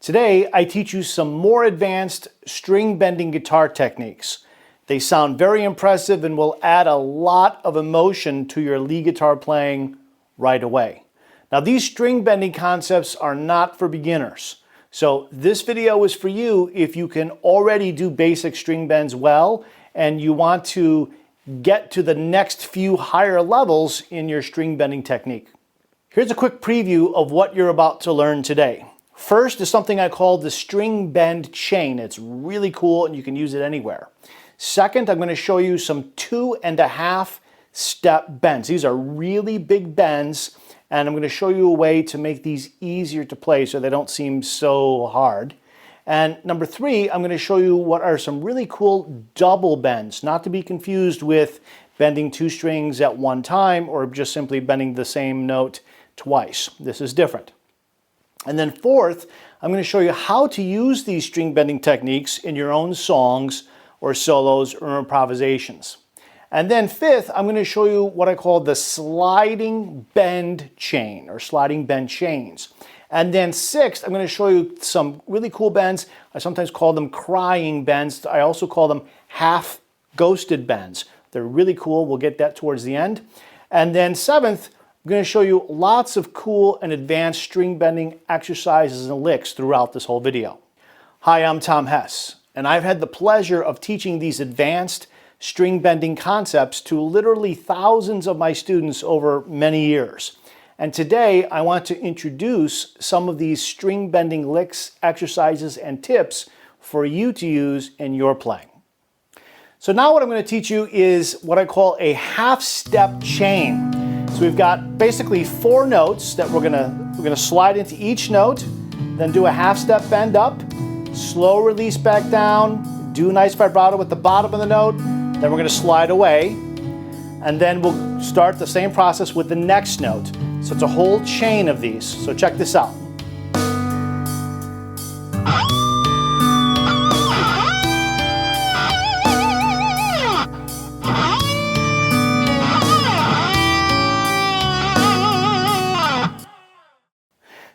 Today, I teach you some more advanced string bending guitar techniques. They sound very impressive and will add a lot of emotion to your lead guitar playing right away. Now, these string bending concepts are not for beginners. So this video is for you if you can already do basic string bends well and you want to get to the next few higher levels in your string bending technique. Here's a quick preview of what you're about to learn today. First is something I call the string bend chain. It's really cool and you can use it anywhere. Second, I'm going to show you some 2.5 step bends. These are really big bends, and I'm going to show you a way to make these easier to play so they don't seem so hard. And number 3, I'm going to show you what are some really cool double bends, not to be confused with bending 2 strings at one time or just simply bending the same note twice. This is different. And then fourth, I'm going to show you how to use these string bending techniques in your own songs or solos or improvisations. And then fifth, I'm going to show you what I call the sliding bend chain or sliding bend chains. And then sixth, I'm going to show you some really cool bends. I sometimes call them crying bends. I also call them half ghosted bends. They're really cool. We'll get that towards the end. And then seventh, I'm going to show you lots of cool and advanced string bending exercises and licks throughout this whole video. Hi, I'm Tom Hess, and I've had the pleasure of teaching these advanced string bending concepts to literally thousands of my students over many years. And today I want to introduce some of these string bending licks, exercises, and tips for you to use in your playing. So now what I'm going to teach you is what I call a half step chain. So we've got basically 4 notes that we're gonna slide into each note, then do a half step bend up, slow release back down, do a nice vibrato with the bottom of the note, then we're going to slide away, and then we'll start the same process with the next note. So it's a whole chain of these. So check this out.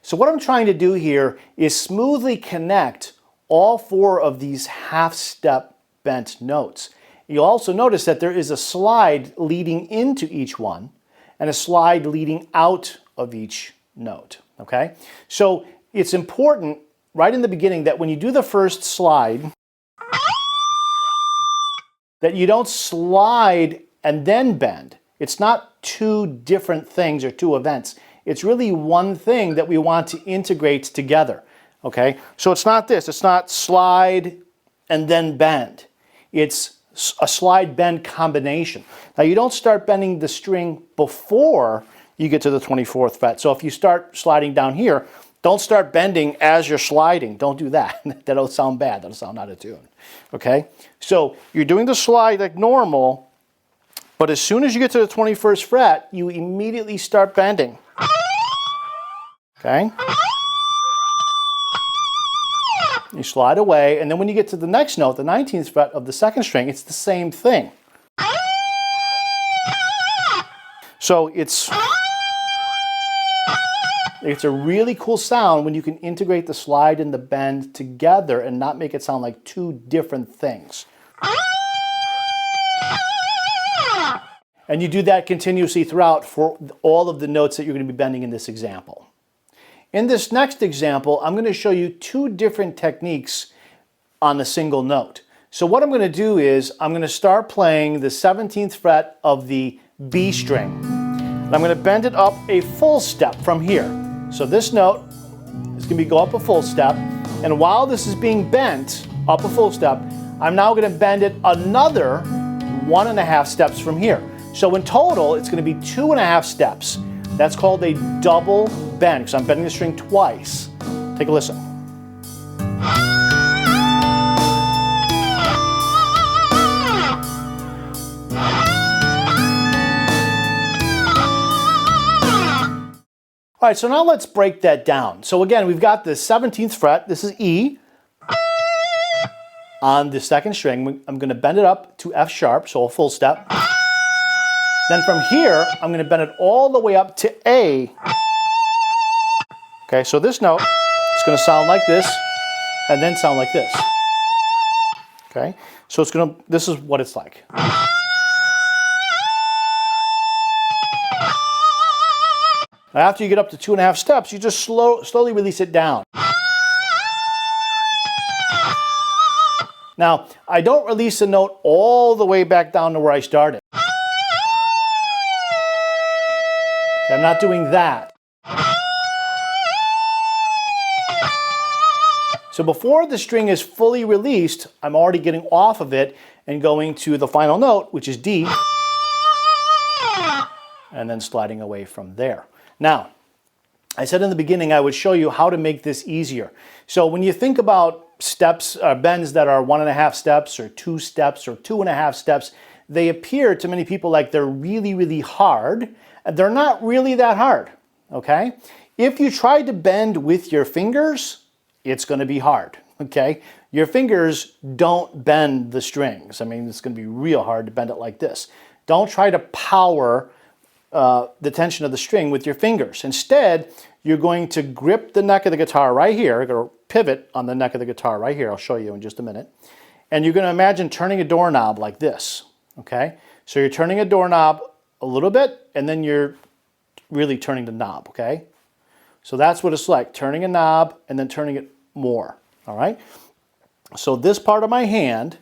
So what I'm trying to do here is smoothly connect all 4 of these half step bent notes. You'll also notice that there is a slide leading into each one and a slide leading out of each note, okay? So it's important right in the beginning that when you do the first slide, that you don't slide and then bend. It's not 2 different things or 2 events. It's really one thing that we want to integrate together, okay? So it's not this. It's not slide and then bend. It's a slide bend combination. Now you don't start bending the string before you get to the 24th fret. So if you start sliding down here, don't start bending as you're sliding. Don't do that. That'll sound bad. That'll sound out of tune. Okay? So you're doing the slide like normal, but as soon as you get to the 21st fret, you immediately start bending. Okay? You slide away, and then when you get to the next note, the 19th fret of the 2nd string, it's the same thing. So it's a really cool sound when you can integrate the slide and the bend together and not make it sound like 2 different things. And you do that continuously throughout for all of the notes that you're going to be bending in this example. In this next example, I'm going to show you 2 different techniques on a single note. So what I'm going to do is I'm going to start playing the 17th fret of the B string. And I'm going to bend it up a full step from here. So this note is going to go up a full step. And while this is being bent up a full step, I'm now going to bend it another 1.5 steps from here. So in total, it's going to be 2.5 steps. That's called a double bend, because I'm bending the string twice. Take a listen. All right, so now let's break that down. So again, we've got the 17th fret. This is E. On the 2nd string, I'm going to bend it up to F sharp, so a full step. Then from here, I'm going to bend it all the way up to A. Okay, so this note It's going to sound like this and then sound like this. Okay? So this is what it's like. After you get up to 2.5 steps, you just slowly release it down. Now, I don't release the note all the way back down to where I started. Okay, I'm not doing that. So before the string is fully released, I'm already getting off of it and going to the final note, which is D, and then sliding away from there. Now, I said in the beginning I would show you how to make this easier. So when you think about steps, bends that are 1.5 steps or 2 steps or 2.5 steps, they appear to many people like they're really, really hard. They're not really that hard, okay? If you try to bend with your fingers, it's going to be hard, okay? Your fingers don't bend the strings. I mean, it's going to be real hard to bend it like this. Don't try to power the tension of the string with your fingers. Instead, you're going to grip the neck of the guitar right here. You're going to pivot on the neck of the guitar right here. I'll show you in just a minute. And you're going to imagine turning a doorknob like this, okay? So you're turning a doorknob a little bit, and then you're really turning the knob, okay? So that's what it's like, turning a knob and then turning it more, all right? So this part of my hand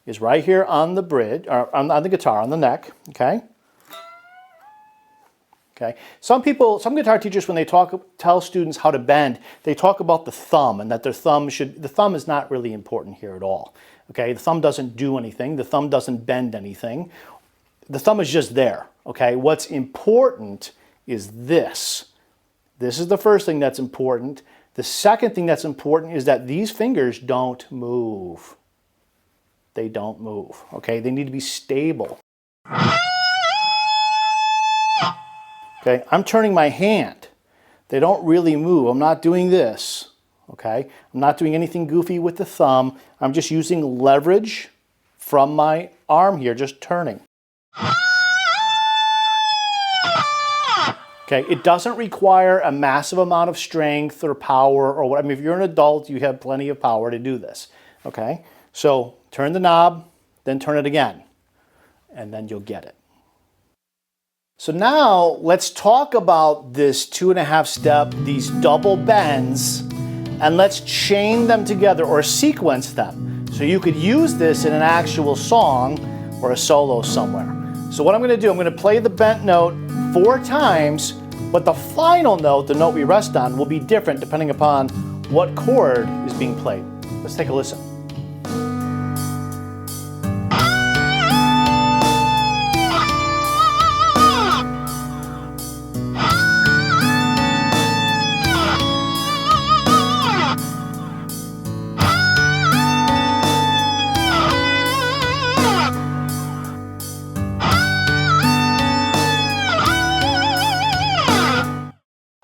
is right here on the bridge, or on the guitar, on the neck, okay? Okay. Some guitar teachers, when they tell students how to bend, they talk about the thumb and that the thumb is not really important here at all. Okay, the thumb doesn't do anything. The thumb doesn't bend anything. The thumb is just there. Okay, what's important is this. This is the first thing that's important. The second thing that's important is that these fingers don't move. They don't move. Okay, they need to be stable. Okay, I'm turning my hand. They don't really move. I'm not doing this. Okay, I'm not doing anything goofy with the thumb. I'm just using leverage from my arm here, just turning. Okay, it doesn't require a massive amount of strength or power or what. I mean, if you're an adult, you have plenty of power to do this. Okay, so turn the knob, then turn it again, and then you'll get it. So now let's talk about this 2.5 step, these double bends, and let's chain them together or sequence them. So you could use this in an actual song or a solo somewhere. So what I'm going to do, I'm going to play the bent note 4 times, but the final note, the note we rest on, will be different depending upon what chord is being played. Let's take a listen.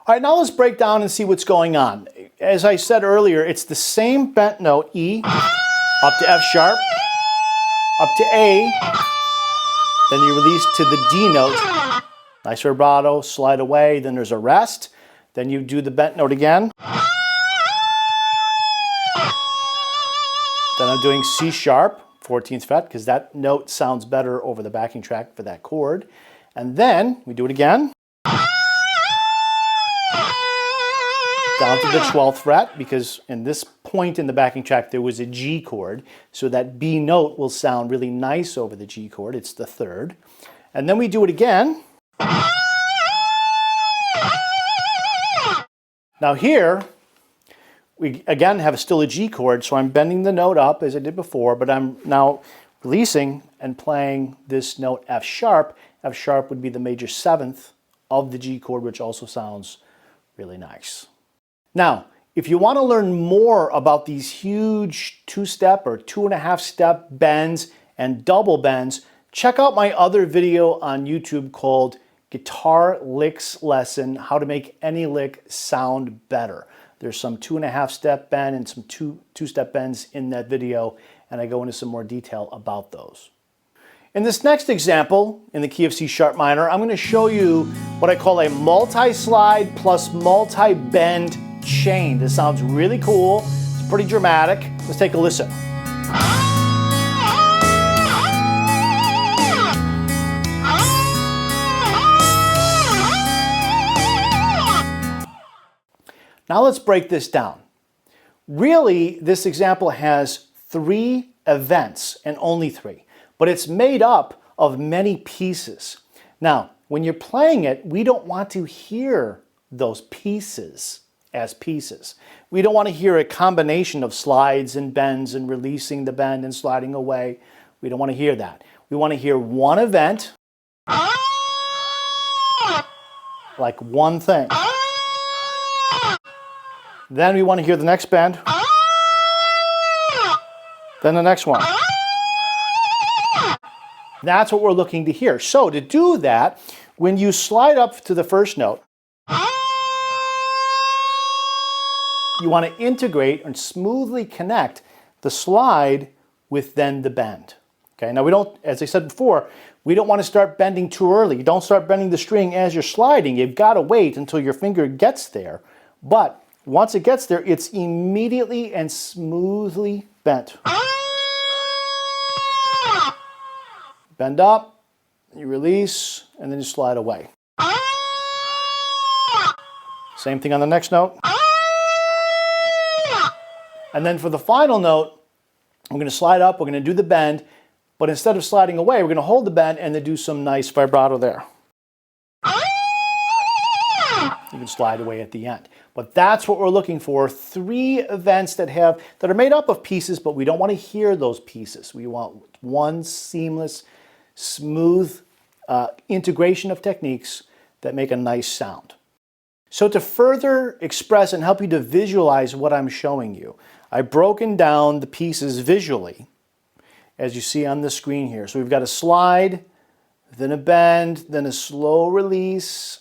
All right, now let's break down and see what's going on. As I said earlier, it's the same bent note, E, up to F sharp, up to A, then you release to the D note. Nice vibrato, slide away, then there's a rest. Then you do the bent note again. Then I'm doing C sharp, 14th fret, because that note sounds better over the backing track for that chord. And then we do it again. Down to the 12th fret, because in this point in the backing track there was a G chord, so that B note will sound really nice over the G chord. It's the 3rd. And then we do it again. Now here, we again have still a G chord, so I'm bending the note up as I did before, but I'm now releasing and playing this note F sharp. F sharp would be the major 7th of the G chord, which also sounds really nice. Now, if you want to learn more about these huge 2-step or 2.5-step bends and double bends, check out my other video on YouTube called Guitar Licks Lesson, How to Make Any Lick Sound Better. There's some 2.5-step bend and some two-step bends in that video, and I go into some more detail about those. In this next example, in the key of C sharp minor, I'm going to show you what I call a multi-slide plus multi-bend chain. This sounds really cool. It's pretty dramatic. Let's take a listen. Now let's break this down. Really, this example has 3 events and only 3, but it's made up of many pieces. Now, when you're playing it, we don't want to hear those pieces as pieces. We don't want to hear a combination of slides and bends and releasing the bend and sliding away. We don't want to hear that. We want to hear one event, like one thing. Then we want to hear the next bend. Then the next one. That's what we're looking to hear. So to do that, when you slide up to the first note, you want to integrate and smoothly connect the slide with then the bend. Okay, now we don't, as I said before, we don't want to start bending too early. You don't start bending the string as you're sliding. You've got to wait until your finger gets there. But once it gets there, it's immediately and smoothly bent. Bend up, you release, and then you slide away. Same thing on the next note. And then for the final note, we're going to slide up, we're going to do the bend, but instead of sliding away, we're going to hold the bend and then do some nice vibrato there. You can slide away at the end. But that's what we're looking for. 3 events that are made up of pieces, but we don't want to hear those pieces. We want one seamless, smooth integration of techniques that make a nice sound. So to further express and help you to visualize what I'm showing you, I've broken down the pieces visually, as you see on the screen here. So we've got a slide, then a bend, then a slow release,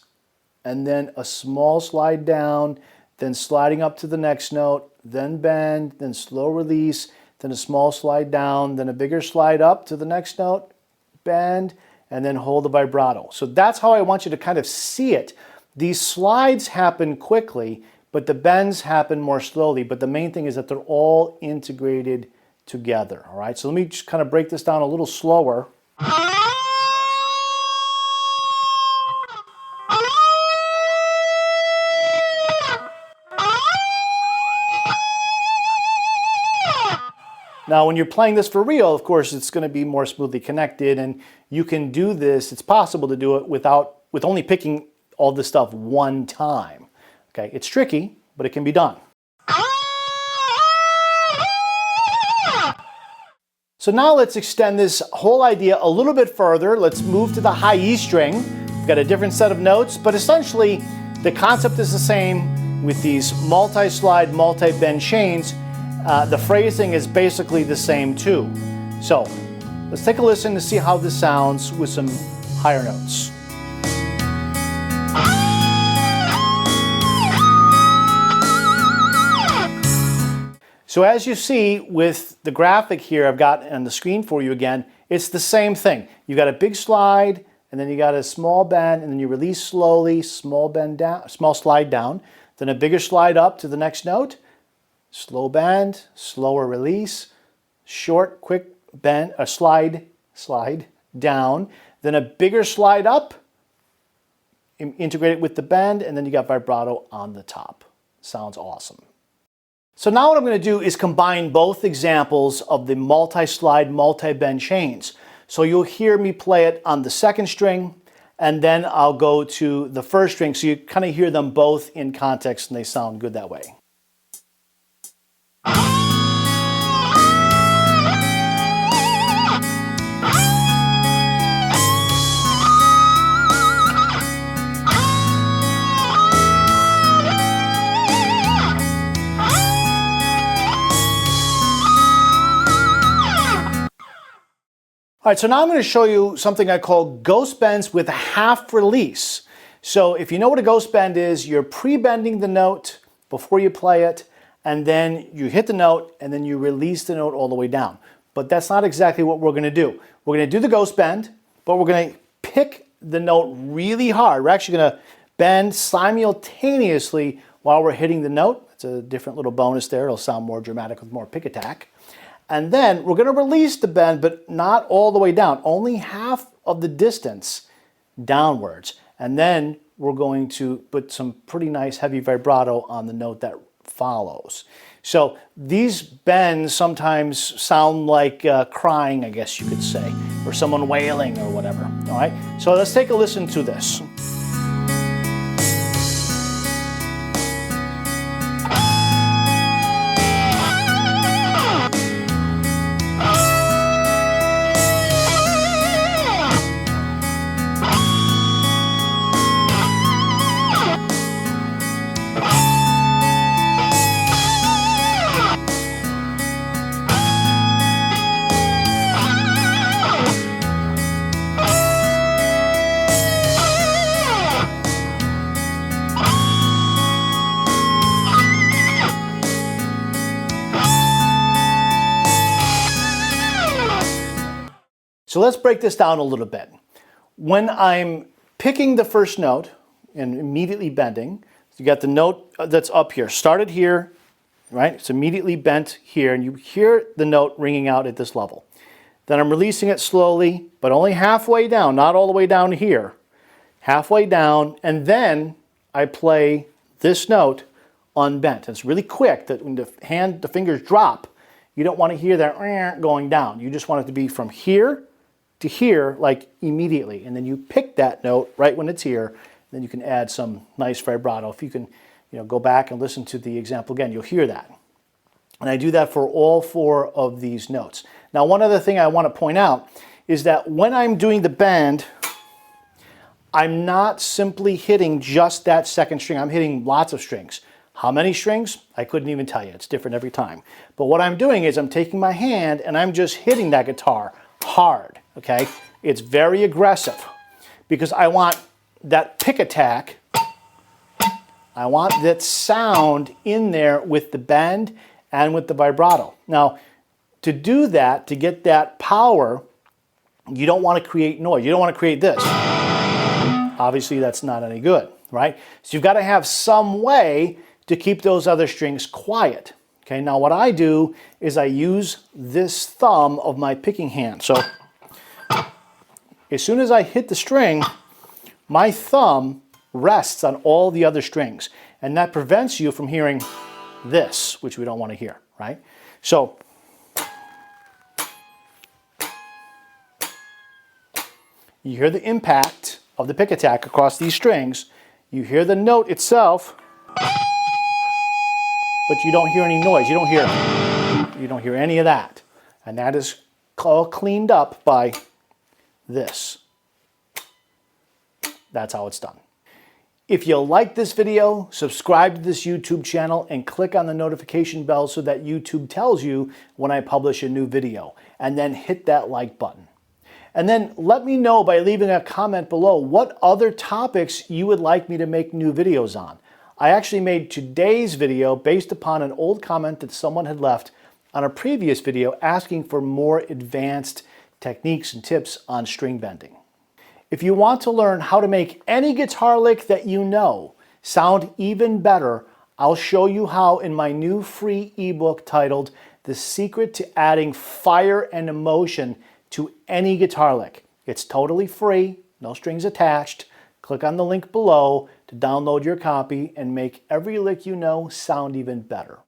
and then a small slide down, then sliding up to the next note, then bend, then slow release, then a small slide down, then a bigger slide up to the next note, bend, and then hold the vibrato. So that's how I want you to kind of see it. These slides happen quickly, but the bends happen more slowly. But the main thing is that they're all integrated together. All right, so let me just kind of break this down a little slower. Now, when you're playing this for real, of course, it's going to be more smoothly connected, and you can do this. It's possible to do it with only picking all this stuff one time. Okay, it's tricky, but it can be done. So now let's extend this whole idea a little bit further. Let's move to the high E string. We've got a different set of notes, but essentially the concept is the same with these multi-slide, multi-bend chains. The phrasing is basically the same too. So let's take a listen to see how this sounds with some higher notes. So as you see with the graphic here I've got on the screen for you again, it's the same thing. You've got a big slide, and then you got a small bend, and then you release slowly, small bend down, small slide down, then a bigger slide up to the next note, slow bend, slower release, short, quick bend, a slide down, then a bigger slide up, integrate it with the bend, and then you got vibrato on the top. Sounds awesome. So now what I'm going to do is combine both examples of the multi-slide, multi-bend chains. So you'll hear me play it on the second string, and then I'll go to the first string, so you kind of hear them both in context and they sound good that way. All right, so now I'm going to show you something I call ghost bends with a half release. So if you know what a ghost bend is, you're pre-bending the note before you play it, and then you hit the note, and then you release the note all the way down. But that's not exactly what we're going to do. We're going to do the ghost bend, but we're going to pick the note really hard. We're actually going to bend simultaneously while we're hitting the note. It's a different little bonus there. It'll sound more dramatic with more pick attack. And then we're going to release the bend, but not all the way down, only half of the distance downwards. And then we're going to put some pretty nice heavy vibrato on the note that follows. So these bends sometimes sound like crying, I guess you could say, or someone wailing or whatever. All right, so let's take a listen to this. So let's break this down a little bit. When I'm picking the first note and immediately bending, you got the note that's up here, started here, right? It's immediately bent here, and you hear the note ringing out at this level. Then I'm releasing it slowly, but only halfway down, not all the way down here. Halfway down, and then I play this note unbent. It's really quick that when the fingers drop, you don't want to hear that going down. You just want it to be from here to here, like immediately. And then you pick that note right when it's here. Then you can add some nice vibrato. If you can, go back and listen to the example again, you'll hear that. And I do that for all 4 of these notes. Now, one other thing I want to point out is that when I'm doing the bend, I'm not simply hitting just that second string. I'm hitting lots of strings. How many strings? I couldn't even tell you. It's different every time. But what I'm doing is I'm taking my hand and I'm just hitting that guitar hard, okay? It's very aggressive because I want that pick attack. I want that sound in there with the bend and with the vibrato. Now, to do that, to get that power, you don't want to create noise. You don't want to create this. Obviously, that's not any good, right? So you've got to have some way to keep those other strings quiet. Okay, now what I do is I use this thumb of my picking hand. So as soon as I hit the string, my thumb rests on all the other strings. And that prevents you from hearing this, which we don't want to hear, right? So you hear the impact of the pick attack across these strings. You hear the note itself, but you don't hear any noise. You don't hear any of that. And that is all cleaned up by this. That's how it's done. If you like this video, subscribe to this YouTube channel and click on the notification bell so that YouTube tells you when I publish a new video. And then hit that like button. And then let me know by leaving a comment below what other topics you would like me to make new videos on. I actually made today's video based upon an old comment that someone had left on a previous video asking for more advanced techniques and tips on string bending. If you want to learn how to make any guitar lick that you know sound even better, I'll show you how in my new free ebook titled The Secret to Adding Fire and Emotion to Any Guitar Lick. It's totally free, no strings attached. Click on the link below to download your copy and make every lick you know sound even better.